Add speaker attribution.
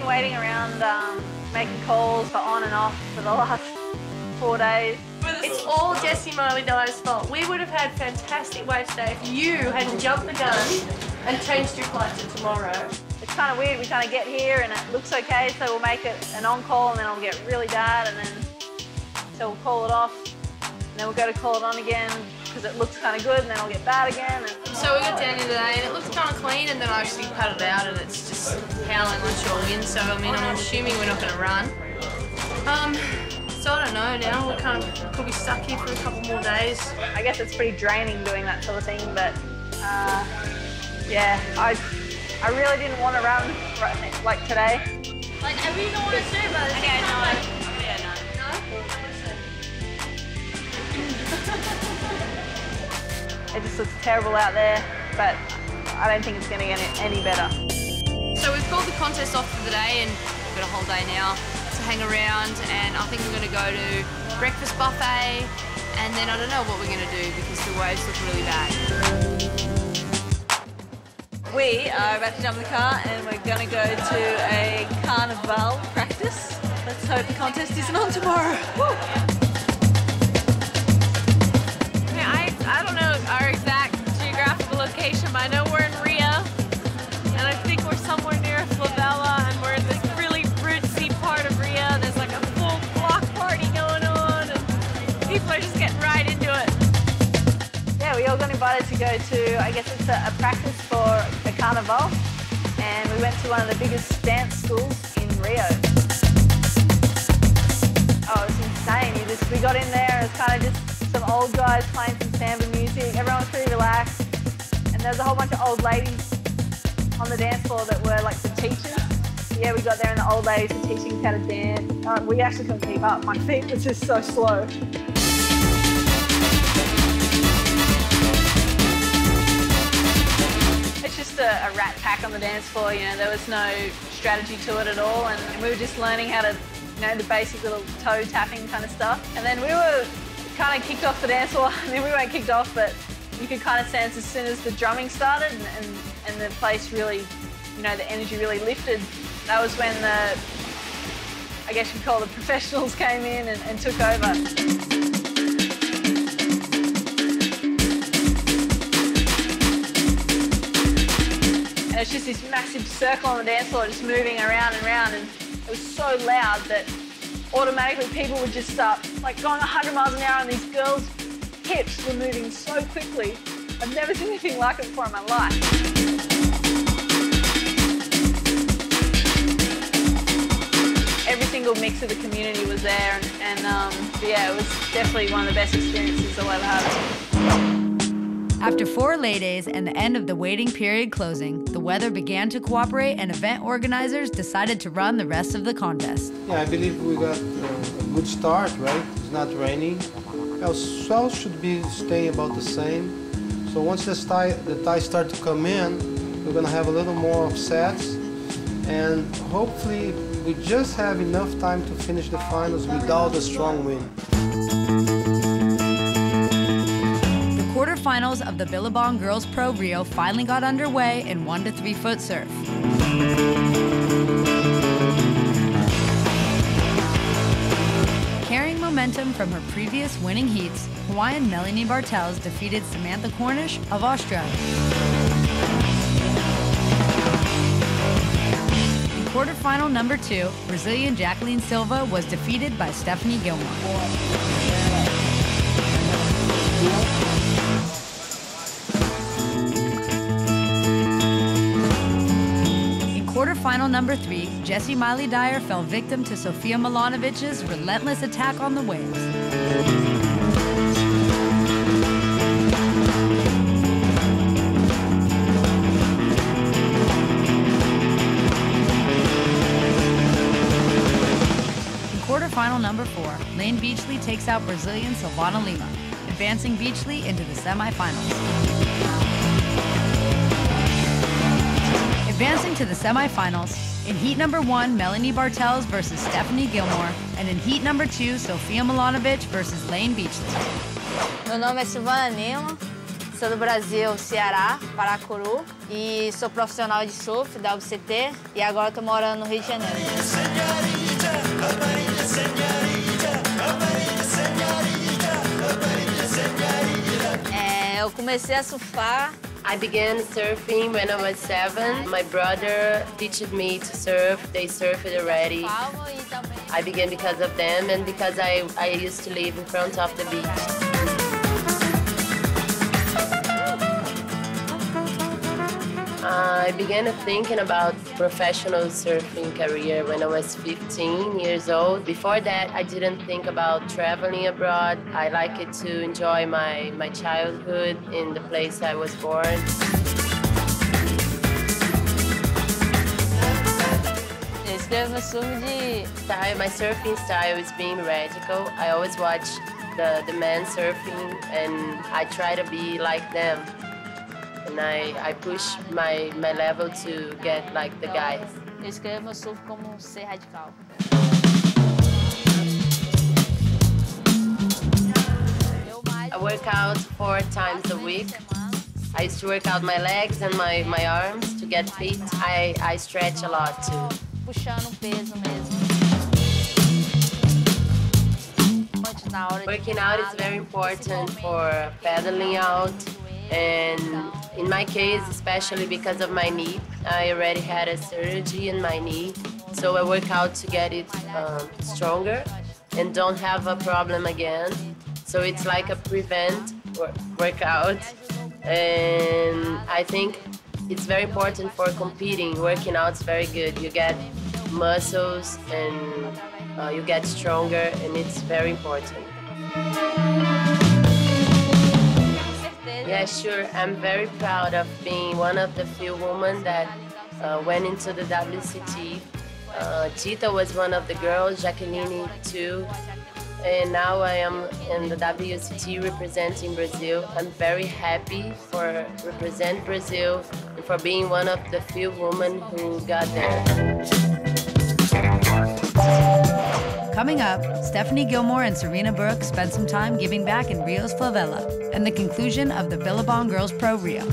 Speaker 1: been waiting around, making calls for on and off for the last 4 days.
Speaker 2: It's all Jessie Miley Dyer's fault. We would have had fantastic waves today if you hadn't jumped the gun and changed your flight to tomorrow.
Speaker 1: It's kind of weird. We kind of get here and it looks okay, so we'll make it an on-call and then it'll get really bad and then so we'll call it off and then we'll go to call it on again because it looks kind of good and then it'll get bad again. And
Speaker 2: so we got down here today and it looked kind of clean and then I actually paddled out and it's just howling onshore wind, so I mean I'm assuming we're not going to run. So I don't know now, we kind of could be stuck here for a couple more days.
Speaker 1: I guess it's pretty draining doing that sort of thing, but yeah, I really didn't want to run like today.
Speaker 2: Like, I really don't want to do, but okay, no. Yeah, no.
Speaker 1: It just looks terrible out there, but I don't think it's going to get any better.
Speaker 2: So we've called the contest off for the day and we've got a whole day now to hang around, and I think we're going to go to breakfast buffet, and then I don't know what we're going to do because the waves look really bad.
Speaker 1: We are about to jump in the car and we're going to go to a carnival practice. Let's hope the contest isn't on tomorrow. Woo!
Speaker 2: I don't know our exact geographical location, but I know we're in Rio, and I think we're somewhere near Favela, and we're in this really rootsy part of Rio. There's like a full block party going on, and people are just getting right into it.
Speaker 1: Yeah, we all got invited to go to, I guess it's a practice for a carnival, and we went to one of the biggest dance schools in Rio. Oh, it was insane. We got in there, and it's kind of just some old guys playing some samba music. Everyone was pretty relaxed, and there was a whole bunch of old ladies on the dance floor that were like the teachers. Yeah, we got there and the old ladies were teaching us how to dance. We actually couldn't keep up. My feet were just so slow. It's just a rat pack on the dance floor, you know, there was no strategy to it at all, and we were just learning how to, you know, the basic little toe tapping kind of stuff. And then we were kind of kicked off the dance floor. I mean, we weren't kicked off, but you could kind of sense as soon as the drumming started and the place really, you know, the energy really lifted. That was when the, I guess you'd call the professionals came in and took over. And it's just this massive circle on the dance floor just moving around and around, and it was so loud that automatically people would just start like going 100 miles an hour, and these girls' hips were moving so quickly. I've never seen anything like it before in my life. Every single mix of the community was there, and yeah, it was definitely one of the best experiences I'll ever have.
Speaker 3: After 4 lay days and the end of the waiting period closing, the weather began to cooperate and event organizers decided to run the rest of the contest.
Speaker 4: Yeah, I believe we got a good start, right? It's not raining. Swell should be staying about the same. So once the tides start to come in, we're gonna have a little more of sets, and hopefully we just have enough time to finish the finals without a strong wind.
Speaker 3: Quarterfinals of the Billabong Girls Pro Rio finally got underway in 1 to 3 foot surf. Carrying momentum from her previous winning heats, Hawaiian Melanie Bartels defeated Samantha Cornish of Australia. In quarterfinal number 2, Brazilian Jacqueline Silva was defeated by Stephanie Gilmore. Quarterfinal number 3, Jessie Miley Dyer fell victim to Sofia Milanovic's relentless attack on the waves. In quarterfinal number 4, Lane Beachley takes out Brazilian Silvana Lima, advancing Beachley into the semifinals. Advancing to the semifinals, in heat number 1, Melanie Bartels versus Stephanie Gilmore, and in heat number 2, Sofia Milanovic versus Lane Beachley.
Speaker 5: Meu nome é Silvana Lima,
Speaker 3: Sou do Brasil, Ceará, Paracuru, e sou profissional de surf da UCT e agora estou morando no Rio de Janeiro. Eu comecei a surfar.
Speaker 5: I began surfing when I was 7. My brother taught me to surf. They surfed already. I began because of them and because I used to live in front of the beach. I began thinking about professional surfing career when I was 15 years old. Before that, I didn't think about traveling abroad. I liked to enjoy my childhood in the place I was born. My surfing style is being radical. I always watch the men surfing and I try to be like them. And I push my level to get like the guys.
Speaker 3: Eu escrevo meu surf como ser radical.
Speaker 5: I work out 4 times a week. I used to work out my legs and my arms to get fit. I stretch a lot too.
Speaker 3: Puxando peso mesmo.
Speaker 5: Working out is very important for paddling out. And in my case, especially because of my knee, I already had a surgery in my knee. So I work out to get it stronger and don't have a problem again. So it's like a prevent workout. And I think it's very important for competing. Working out is very good. You get muscles and you get stronger, and it's very important. Yeah, sure. I'm very proud of being one of the few women that went into the WCT. Tita was one of the girls, Jacqueline too. And now I am in the WCT representing Brazil. I'm very happy for represent Brazil and for being one of the few women who got there.
Speaker 3: Coming up, Stephanie Gilmore and Serena Brooks spent some time giving back in Rio's favela and the conclusion of the Billabong Girls Pro Rio.